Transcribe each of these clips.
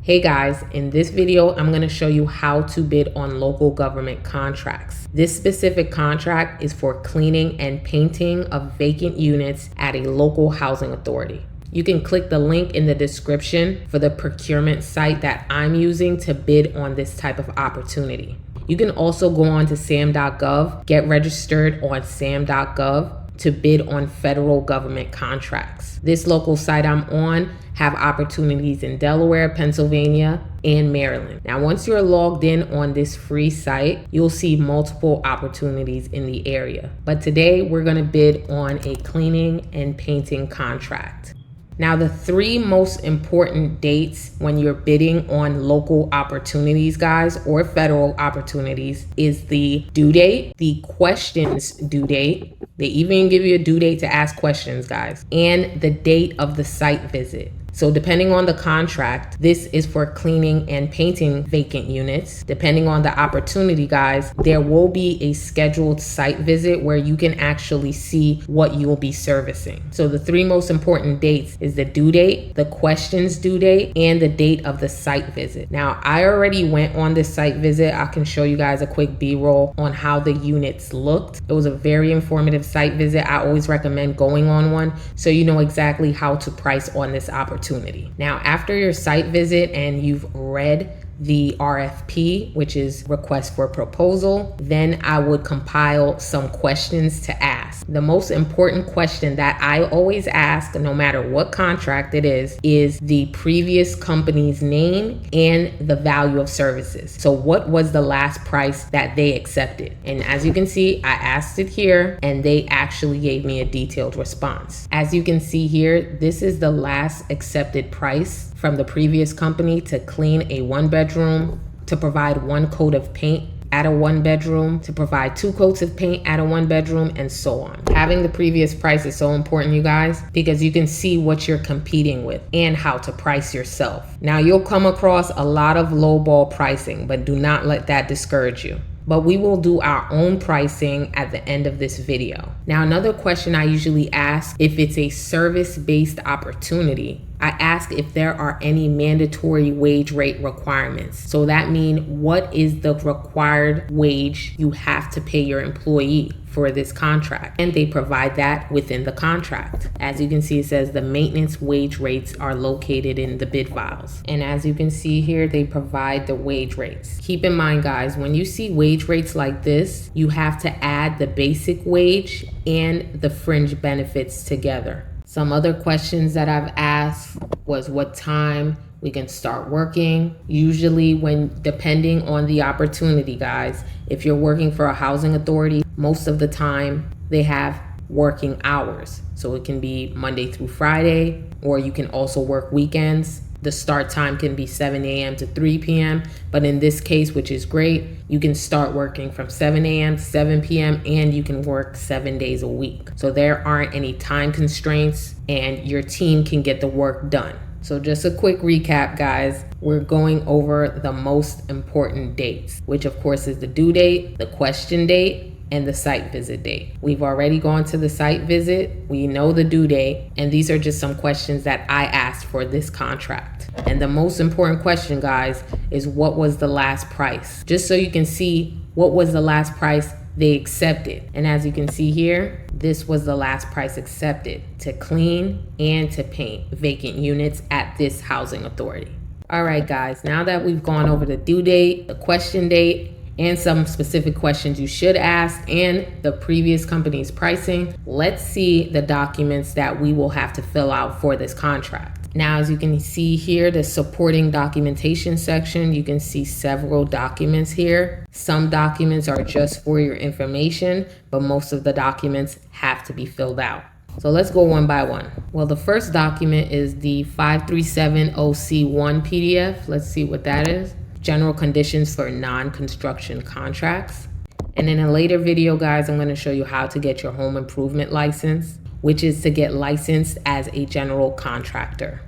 Hey guys, in this video, I'm going to show you how to bid on local government contracts. This specific contract is for cleaning and painting of vacant units at a local housing authority. You can click the link in the description for the procurement site that I'm using to bid on this type of opportunity. You can also go on to sam.gov, get registered on sam.gov to bid on federal government contracts. This local site I'm on have opportunities in Delaware, Pennsylvania, and Maryland. Now, once you're logged in on this free site, you'll see multiple opportunities in the area. But today we're gonna bid on a cleaning and painting contract. Now, the three most important dates when you're bidding on local opportunities, guys, or federal opportunities is the due date, the questions due date. They even give you a due date to ask questions, guys, and the date of the site visit. So depending on the contract, this is for cleaning and painting vacant units. Depending on the opportunity, guys, there will be a scheduled site visit where you can actually see what you will be servicing. So the three most important dates is the due date, the questions due date, and the date of the site visit. Now, I already went on this site visit. I can show you guys a quick B-roll on how the units looked. It was a very informative site visit. I always recommend going on one so you know exactly how to price on this opportunity. Now, after your site visit and you've read the RFP, which is request for proposal, then I would compile some questions to ask. The most important question that I always ask, no matter what contract it is the previous company's name and the value of services. So what was the last price that they accepted? And as you can see, I asked it here and they actually gave me a detailed response. As you can see here, this is the last accepted price from the previous company to clean a 1-bedroom, to provide 1 coat of paint at a 1-bedroom, to provide 2 coats of paint at a 1-bedroom, and so on. Having the previous price is so important, you guys, because you can see what you're competing with and how to price yourself. Now, you'll come across a lot of lowball pricing, but do not let that discourage you. But we will do our own pricing at the end of this video. Now, another question I usually ask, if it's a service-based opportunity, I ask if there are any mandatory wage rate requirements. So that means what is the required wage you have to pay your employee for this contract? And they provide that within the contract. As you can see, it says the maintenance wage rates are located in the bid files. And as you can see here, they provide the wage rates. Keep in mind, guys, when you see wage rates like this, you have to add the basic wage and the fringe benefits together. Some other questions that I've asked was what time we can start working. Usually depending on the opportunity, guys, if you're working for a housing authority, most of the time they have working hours. So it can be Monday through Friday, or you can also work weekends. The start time can be 7 a.m. to 3 p.m. But in this case, which is great, you can start working from 7 a.m. to 7 p.m. and you can work 7 days a week. So there aren't any time constraints and your team can get the work done. So just a quick recap, guys. We're going over the most important dates, which of course is the due date, the question date, and the site visit date. We've already gone to the site visit. We know the due date, and these are just some questions that I asked for this contract. And the most important question, guys, is what was the last price? Just so you can see what was the last price they accepted. And as you can see here, this was the last price accepted to clean and to paint vacant units at this housing authority. All right, guys, now that we've gone over the due date, the question date, and some specific questions you should ask, and the previous company's pricing, let's see the documents that we will have to fill out for this contract. Now, as you can see here, the supporting documentation section, you can see several documents here. Some documents are just for your information, but most of the documents have to be filled out. So let's go one by one. Well, the first document is the 537OC1 PDF. Let's see what that is. General conditions for non-construction contracts. And in a later video, guys, I'm going to show you how to get your home improvement license, which is to get licensed as a general contractor.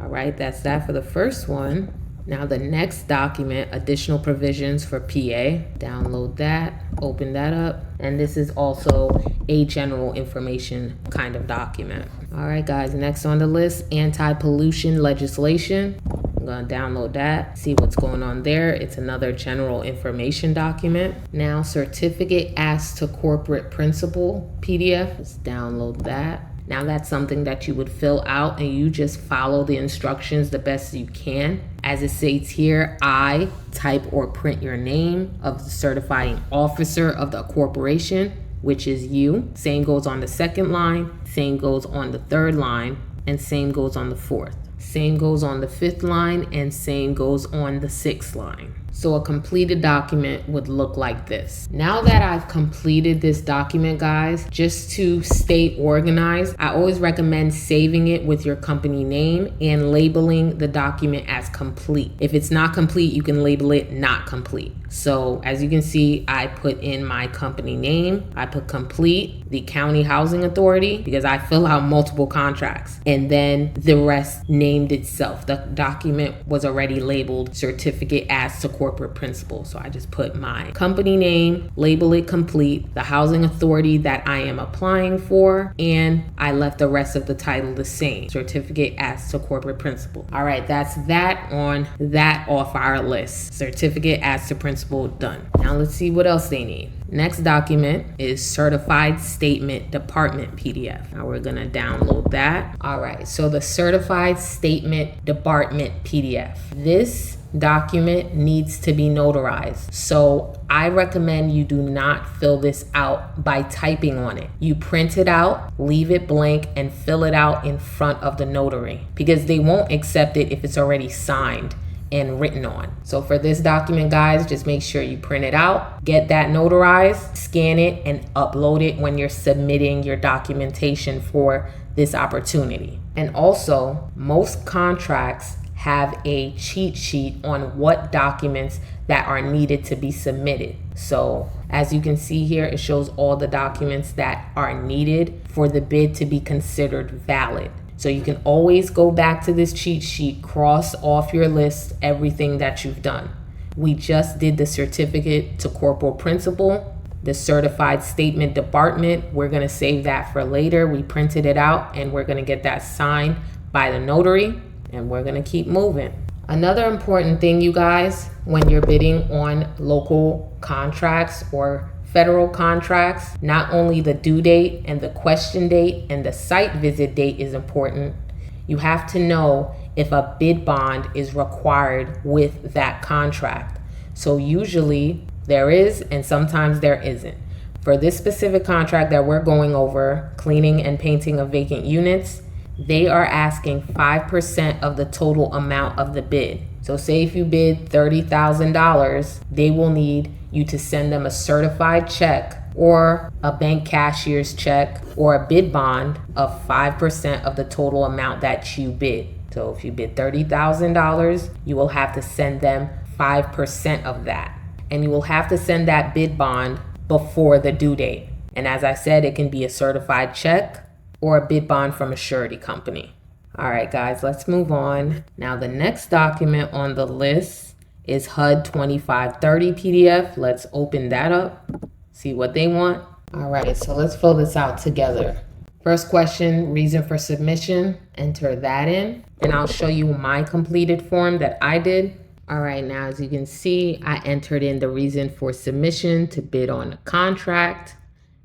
All right, that's that for the first one. Now the next document, additional provisions for PA. Download that, open that up. And this is also a general information kind of document. All right, guys, next on the list, anti-pollution legislation. I'm gonna download that, see what's going on there. It's another general information document. Now, certificate as to corporate principal PDF, let's download that. Now that's something that you would fill out and you just follow the instructions the best you can. As it states here, I type or print your name of the certifying officer of the corporation, which is you. Same goes on the second line, same goes on the third line, and same goes on the fourth. Same goes on the fifth line, and same goes on the sixth line. So a completed document would look like this. Now that I've completed this document, guys, just to stay organized, I always recommend saving it with your company name and labeling the document as complete. If it's not complete, you can label it not complete. So as you can see, I put in my company name, I put complete, the county housing authority, because I fill out multiple contracts, and then the rest named itself. The document was already labeled certificate as to corporate principal. So I just put my company name, label it complete, the housing authority that I am applying for, and I left the rest of the title the same, certificate as to corporate principal. All right, that's that on that off our list. Certificate as to principal done. Now let's see what else they need. Next document is certified statement department PDF. Now we're gonna download that. All right, so the certified statement department PDF. This document needs to be notarized. So I recommend you do not fill this out by typing on it. You print it out, leave it blank, and fill it out in front of the notary, because they won't accept it if it's already signed and written on. So for this document, guys, just make sure you print it out, get that notarized, scan it, and upload it when you're submitting your documentation for this opportunity. And also, most contracts have a cheat sheet on what documents that are needed to be submitted. So as you can see here, it shows all the documents that are needed for the bid to be considered valid. So you can always go back to this cheat sheet, cross off your list everything that you've done. We just did the certificate to corporal principal, the certified statement department. We're gonna save that for later. We printed it out and we're gonna get that signed by the notary, and we're gonna keep moving. Another important thing, you guys, when you're bidding on local contracts or federal contracts, not only the due date and the question date and the site visit date is important, you have to know if a bid bond is required with that contract. So usually there is, and sometimes there isn't. For this specific contract that we're going over, cleaning and painting of vacant units, they are asking 5% of the total amount of the bid. So say if you bid $30,000, they will need you to send them a certified check or a bank cashier's check or a bid bond of 5% of the total amount that you bid. So if you bid $30,000, you will have to send them 5% of that. And you will have to send that bid bond before the due date. And as I said, it can be a certified check or a bid bond from a surety company. All right, guys, let's move on. Now, the next document on the list is HUD 2530 PDF. Let's open that up, see what they want. All right, so let's fill this out together. First question, reason for submission, enter that in, and I'll show you my completed form that I did. All right, now as you can see, I entered in the reason for submission to bid on a contract,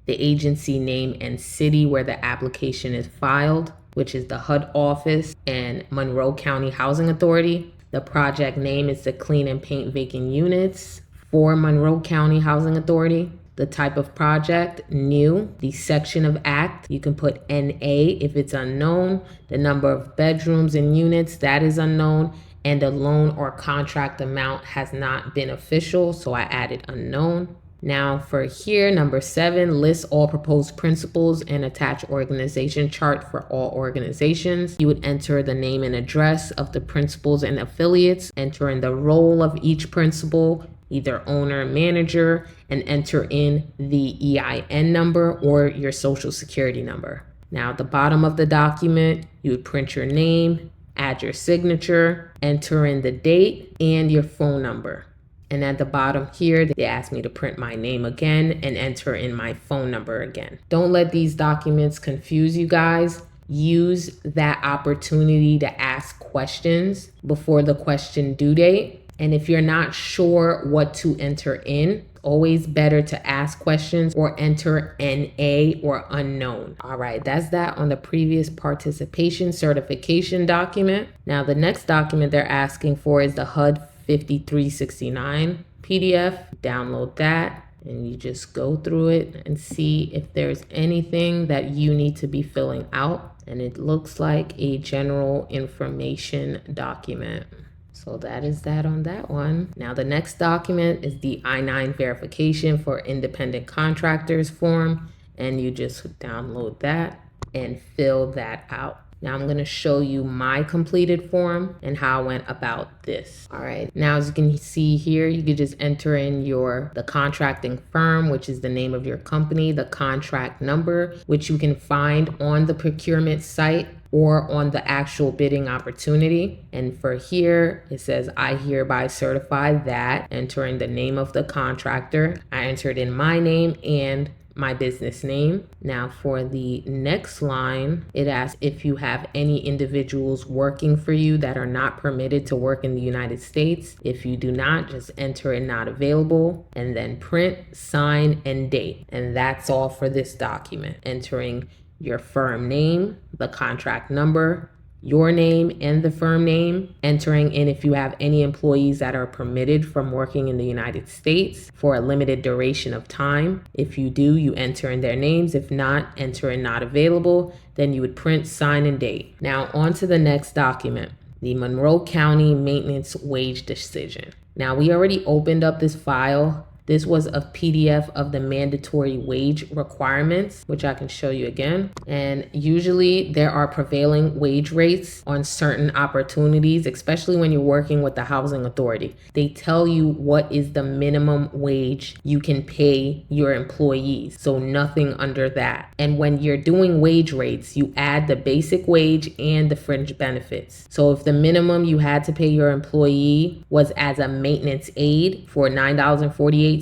the agency name and city where the application is filed, which is the HUD office and Monroe County Housing Authority. The project name is the Clean and Paint Vacant Units for Monroe County Housing Authority. The type of project, new. The section of act, you can put NA if it's unknown. The number of bedrooms and units, that is unknown. And the loan or contract amount has not been official, so I added unknown. Now for here, number 7, list all proposed principals and attach organization chart for all organizations. You would enter the name and address of the principals and affiliates, enter in the role of each principal, either owner, manager, and enter in the EIN number or your social security number. Now at the bottom of the document, you would print your name, add your signature, enter in the date and your phone number. And at the bottom here, they asked me to print my name again and enter in my phone number again. Don't let these documents confuse you guys. use that opportunity to ask questions before the question due date. And if you're not sure what to enter in, always better to ask questions or enter NA or unknown. All right, that's that on the previous participation certification document. Now the next document they're asking for is the HUD 5369 PDF. Download that and you just go through it and see if there's anything that you need to be filling out. And it looks like a general information document. So that is that on that one. Now the next document is the I-9 verification for independent contractors form, and you just download that and fill that out. Now I'm going to show you my completed form and how I went about this. All right, now as you can see here, you could just enter in the contracting firm, which is the name of your company, the contract number, which you can find on the procurement site or on the actual bidding opportunity. And for here, it says, I hereby certify that, entering the name of the contractor. I entered in my name and my business name. Now for the next line, it asks if you have any individuals working for you that are not permitted to work in the United States. If you do not, just enter in not available and then print, sign, and date. And that's all for this document. Entering your firm name, the contract number, your name and the firm name, entering in if you have any employees that are permitted from working in the United States for a limited duration of time. If you do, you enter in their names. If not, enter in not available. Then you would print, sign, and date. Now on to the next document, the Monroe County Maintenance Wage Decision. Now we already opened up this file. This was a PDF of the mandatory wage requirements, which I can show you again. And usually there are prevailing wage rates on certain opportunities, especially when you're working with the housing authority. They tell you what is the minimum wage you can pay your employees, so nothing under that. And when you're doing wage rates, you add the basic wage and the fringe benefits. So if the minimum you had to pay your employee was as a maintenance aide for $9.48,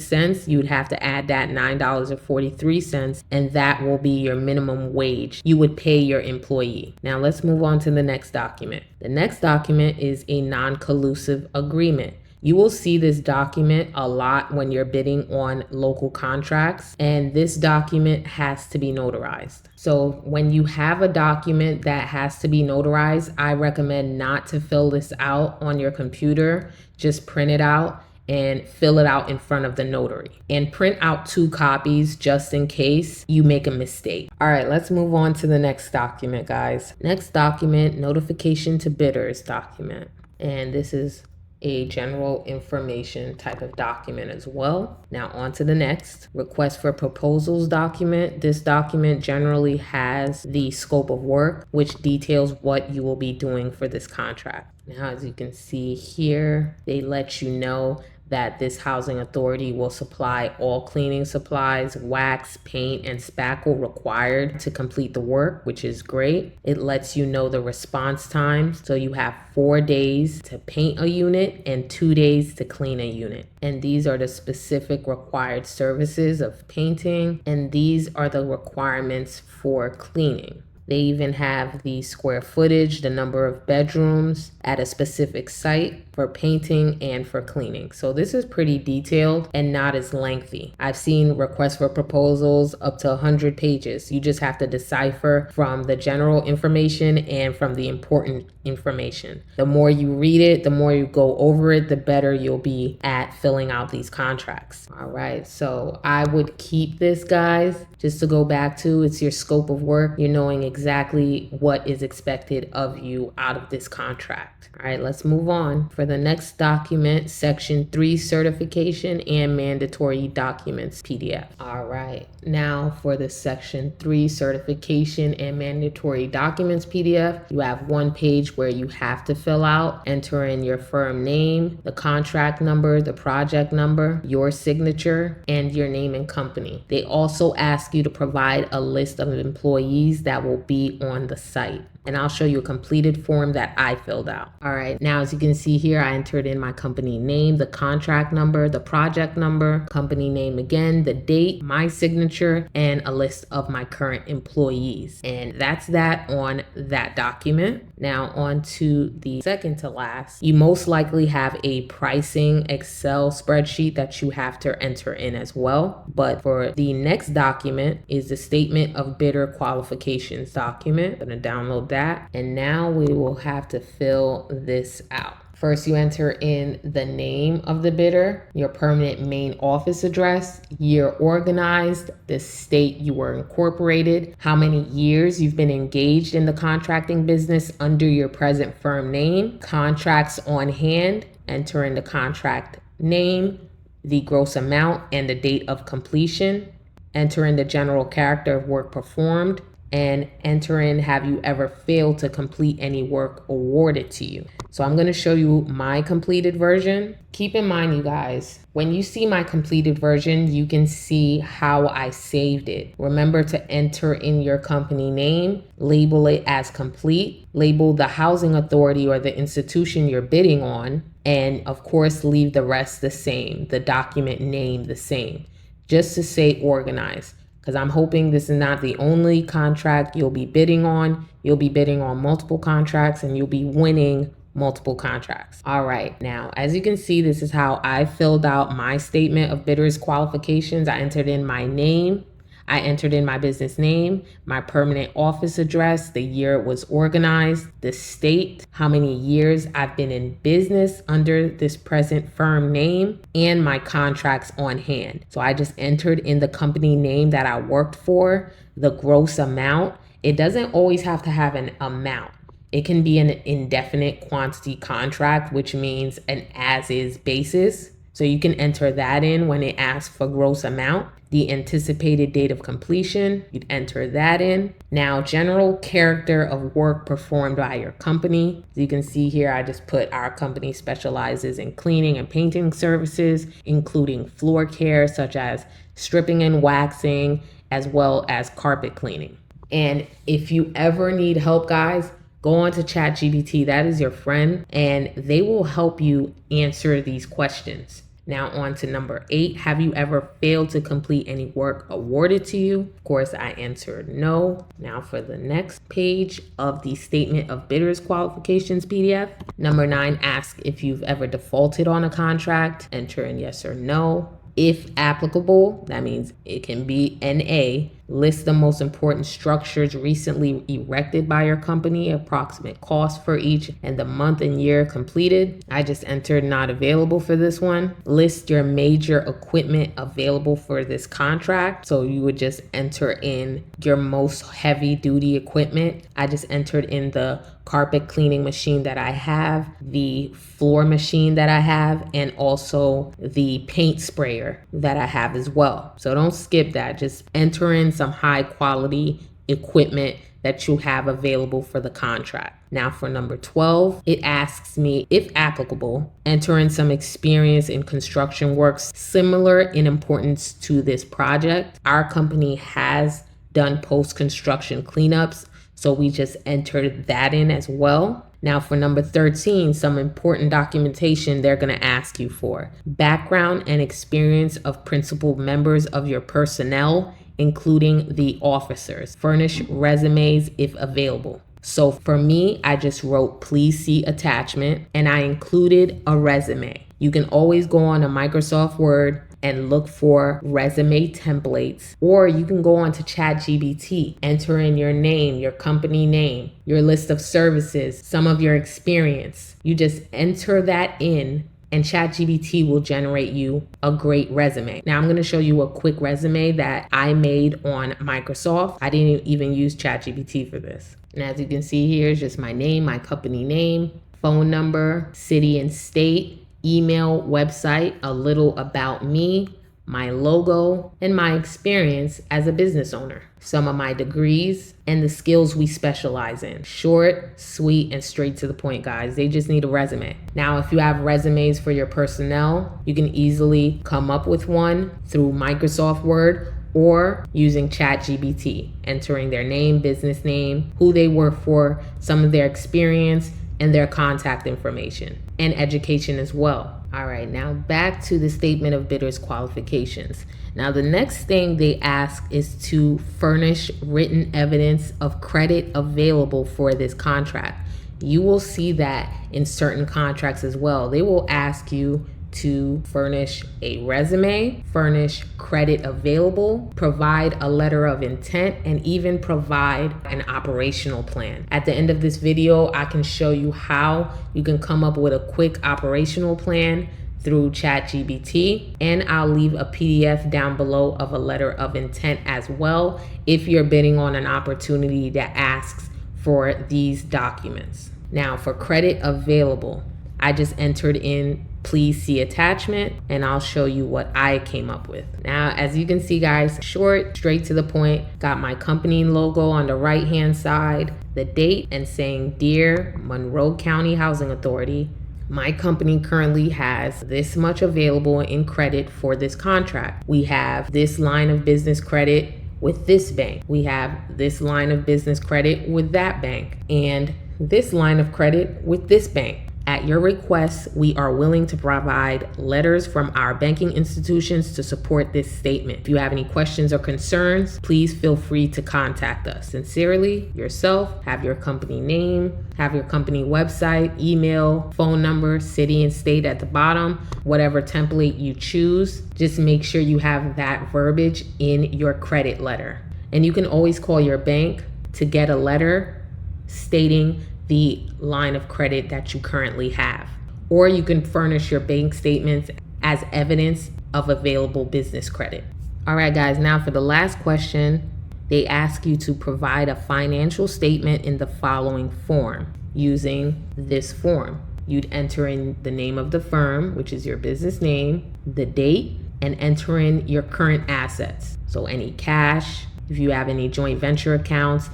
you would have to add that $9.43, and that will be your minimum wage you would pay your employee. Now let's move on to the next document. The next document is a non-collusive agreement. You will see this document a lot when you're bidding on local contracts, and this document has to be notarized. So when you have a document that has to be notarized, I recommend not to fill this out on your computer. Just print it out and fill it out in front of the notary, and print out 2 copies just in case you make a mistake. All right, let's move on to the next document, guys. Next document, notification to bidders document. And this is a general information type of document as well. Now on to the next, request for proposals document. This document generally has the scope of work, which details what you will be doing for this contract. Now, as you can see here, they let you know that this housing authority will supply all cleaning supplies, wax, paint, and spackle required to complete the work, which is great. It lets you know the response time. So you have 4 days to paint a unit and 2 days to clean a unit. And these are the specific required services of painting, and these are the requirements for cleaning. They even have the square footage, the number of bedrooms at a specific site for painting and for cleaning. So this is pretty detailed and not as lengthy. I've seen requests for proposals up to 100 pages. You just have to decipher from the general information and from the important information. The more you read it, the more you go over it, the better you'll be at filling out these contracts. All right, so I would keep this, guys, just to go back to, it's your scope of work. You're knowing exactly what is expected of you out of this contract. All right, let's move on. For the next document, Section 3 certification and mandatory documents PDF. All right, now for the Section 3 certification and mandatory documents PDF, you have one page where you have to fill out, enter in your firm name, the contract number, the project number, your signature, and your name and company. They also ask you to provide a list of employees that will be on the site. and I'll show you a completed form that I filled out. All right, now as you can see here, I entered in my company name, the contract number, the project number, company name again, the date, my signature, and a list of my current employees. And that's that on that document. Now on to the second to last. You most likely have a pricing Excel spreadsheet that you have to enter in as well. But for the next document is the statement of bidder qualifications document. I'm gonna download that. And now we will have to fill this out. First, you enter in the name of the bidder, your permanent main office address, year organized, the state you were incorporated, how many years you've been engaged in the contracting business under your present firm name, contracts on hand, enter in the contract name, the gross amount, and the date of completion, enter in the general character of work performed, and enter in have you ever failed to complete any work awarded to you. So I'm going to show you my completed version. Keep in mind, you guys, when you see my completed version, you can see how I saved it. Remember to enter in your company name, label it as complete, label the housing authority or the institution you're bidding on, and of course, leave the rest the same, the document name the same, just to say organized. Because I'm hoping this is not the only contract you'll be bidding on. You'll be bidding on multiple contracts and you'll be winning multiple contracts. All right, now, as you can see, this is how I filled out my statement of bidders qualifications. I entered in my name. I entered in my business name, my permanent office address, the year it was organized, the state, how many years I've been in business under this present firm name, and my contracts on hand. So I just entered in the company name that I worked for, the gross amount. It doesn't always have to have an amount. It can be an indefinite quantity contract, which means an as-is basis. So you can enter that in when it asks for gross amount. The anticipated date of completion, you'd enter that in. Now, general character of work performed by your company. As you can see here, I just put our company specializes in cleaning and painting services, including floor care, such as stripping and waxing, as well as carpet cleaning. And if you ever need help, guys, go on to ChatGPT. That is your friend, and they will help you answer these questions. Now on to number 8. Have you ever failed to complete any work awarded to you? Of course, I answered no. Now for the next page of the Statement of Bidders Qualifications PDF. Number 9 asks if you've ever defaulted on a contract. Enter in yes or no. If applicable, that means it can be NA. List the most important structures recently erected by your company, approximate cost for each, and the month and year completed. I just entered not available for this one. List your major equipment available for this contract. So you would just enter in your most heavy duty equipment. I just entered in the carpet cleaning machine that I have, the floor machine that I have, and also the paint sprayer that I have as well. So don't skip that. Just enter in some high quality equipment that you have available for the contract. Now for number 12, it asks me, if applicable, enter in some experience in construction works similar in importance to this project. Our company has done post-construction cleanups, so we just entered that in as well. Now for number 13, some important documentation they're going to ask you for. Background and experience of principal members of your personnel, including the officers. Furnish resumes if available. So for me, I just wrote, please see attachment, and I included a resume. You can always go on to Microsoft Word and look for resume templates, or you can go on to ChatGPT, enter in your name, your company name, your list of services, some of your experience. You just enter that in, and ChatGPT will generate you a great resume. Now I'm gonna show you a quick resume that I made on Microsoft. I didn't even use ChatGPT for this. And as you can see here, it's just my name, my company name, phone number, city and state, email, website, a little about me, my logo, and my experience as a business owner, some of my degrees, and the skills we specialize in. Short, sweet, and straight to the point, guys. They just need a resume. Now, if you have resumes for your personnel, you can easily come up with one through Microsoft Word, or using ChatGPT, entering their name, business name, who they work for, some of their experience, and their contact information, and education as well. All right, now back to the statement of bidders' qualifications. Now, the next thing they ask is to furnish written evidence of credit available for this contract. You will see that in certain contracts as well. They will ask you to furnish a resume, furnish credit available, provide a letter of intent, and even provide an operational plan. At the end of this video, I can show you how you can come up with a quick operational plan through ChatGPT, and I'll leave a PDF down below of a letter of intent as well if you're bidding on an opportunity that asks for these documents. Now, for credit available, I just entered in please see attachment, and I'll show you what I came up with. Now, as you can see, guys, short, straight to the point, got my company logo on the right hand side, the date, and saying, Dear Monroe County Housing Authority, my company currently has this much available in credit for this contract. We have this line of business credit with this bank. We have this line of business credit with that bank, and this line of credit with this bank. At your request, we are willing to provide letters from our banking institutions to support this statement. If you have any questions or concerns, please feel free to contact us. Sincerely, yourself. Have your company name, have your company website, email, phone number, city and state at the bottom, whatever template you choose. Just make sure you have that verbiage in your credit letter. And you can always call your bank to get a letter stating the line of credit that you currently have. Or you can furnish your bank statements as evidence of available business credit. All right, guys, now for the last question, they ask you to provide a financial statement in the following form. Using this form, you'd enter in the name of the firm, which is your business name, the date, and enter in your current assets. So any cash, if you have any joint venture accounts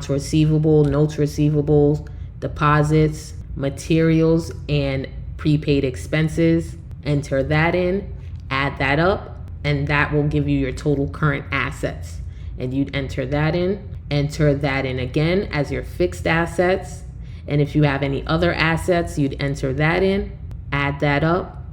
receivable, notes receivables, deposits, materials, and prepaid expenses. Enter that in, add that up, and that will give you your total current assets. And you'd enter that in again as your fixed assets. And if you have any other assets, you'd enter that in, add that up,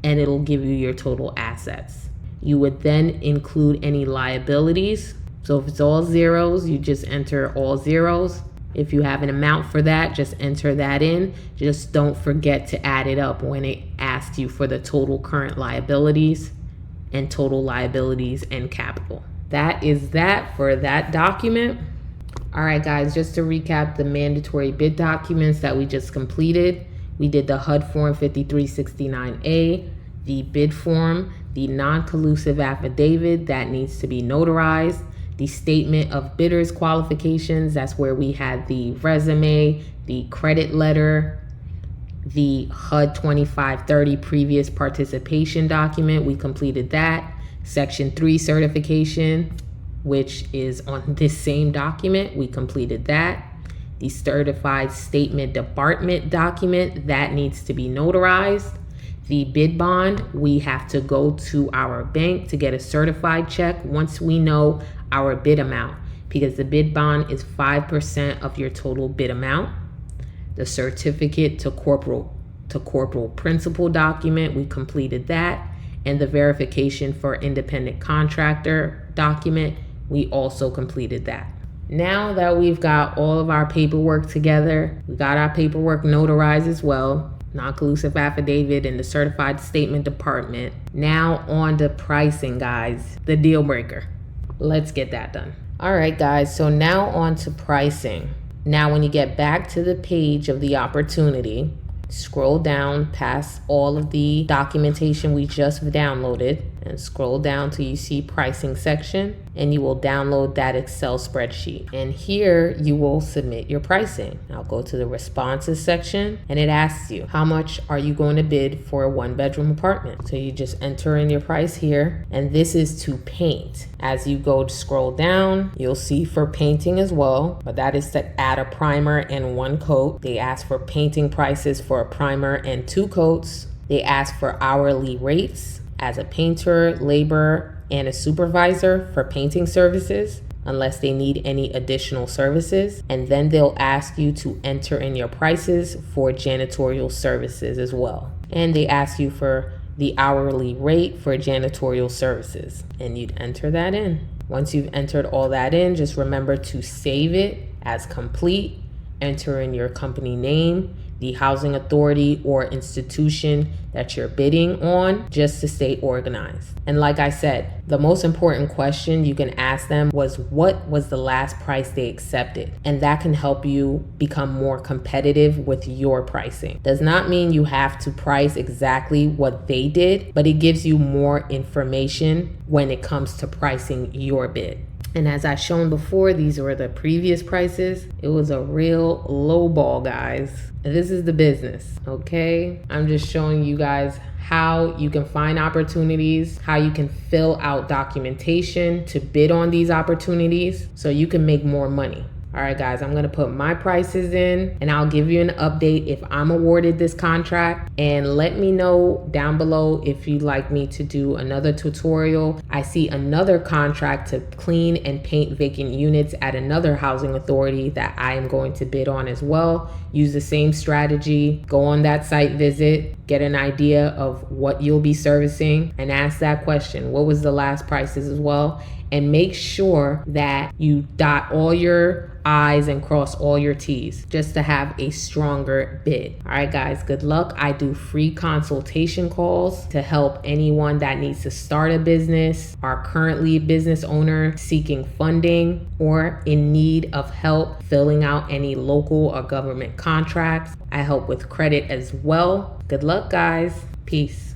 and it'll give you your total assets. You would then include any liabilities. So if it's all zeros, you just enter all zeros. If you have an amount for that, just enter that in. Just don't forget to add it up when it asks you for the total current liabilities and total liabilities and capital. That is that for that document. All right, guys, just to recap the mandatory bid documents that we just completed. We did the HUD form 5369A, the bid form, the non-collusive affidavit that needs to be notarized, the statement of bidders qualifications, that's where we had the resume, the credit letter, the HUD 2530 previous participation document, we completed that. Section 3 certification, which is on this same document, we completed that. The certified statement department document, that needs to be notarized. The bid bond, we have to go to our bank to get a certified check once we know our bid amount, because the bid bond is 5% of your total bid amount. The certificate to corporal principal document, we completed that. And the verification for independent contractor document, we also completed that. Now that we've got all of our paperwork together, we got our paperwork notarized as well, non-collusive affidavit and the certified statement department. Now on to pricing, guys, the deal breaker. Let's get that done. All right, guys, so now on to pricing. Now, when you get back to the page of the opportunity, scroll down past all of the documentation we just downloaded and scroll down till you see pricing section, and you will download that Excel spreadsheet. And here you will submit your pricing. I'll go to the responses section, and it asks you, how much are you going to bid for a 1-bedroom apartment? So you just enter in your price here, and this is to paint. As you go to scroll down, you'll see for painting as well, but that is to add a primer and 1 coat. They ask for painting prices for a primer and 2 coats. They ask for hourly rates as a painter, laborer, and a supervisor for painting services, unless they need any additional services. And then they'll ask you to enter in your prices for janitorial services as well. And they ask you for the hourly rate for janitorial services, and you'd enter that in. Once you've entered all that in, just remember to save it as complete, enter in your company name, the housing authority or institution that you're bidding on, just to stay organized. And like I said, the most important question you can ask them was, what was the last price they accepted? And that can help you become more competitive with your pricing. Does not mean you have to price exactly what they did, but it gives you more information when it comes to pricing your bid. And as I've shown before, these were the previous prices. It was a real low ball, guys. This is the business, okay? I'm just showing you guys how you can find opportunities, how you can fill out documentation to bid on these opportunities so you can make more money. All right, guys, I'm gonna put my prices in and I'll give you an update if I'm awarded this contract. And let me know down below if you'd like me to do another tutorial. I see another contract to clean and paint vacant units at another housing authority that I am going to bid on as well. Use the same strategy, go on that site visit, get an idea of what you'll be servicing and ask that question, what was the last prices as well? And make sure that you dot all your I's and cross all your T's just to have a stronger bid. All right, guys, good luck. I do free consultation calls to help anyone that needs to start a business, are currently a business owner seeking funding, or in need of help filling out any local or government contracts. I help with credit as well. Good luck, guys. Peace.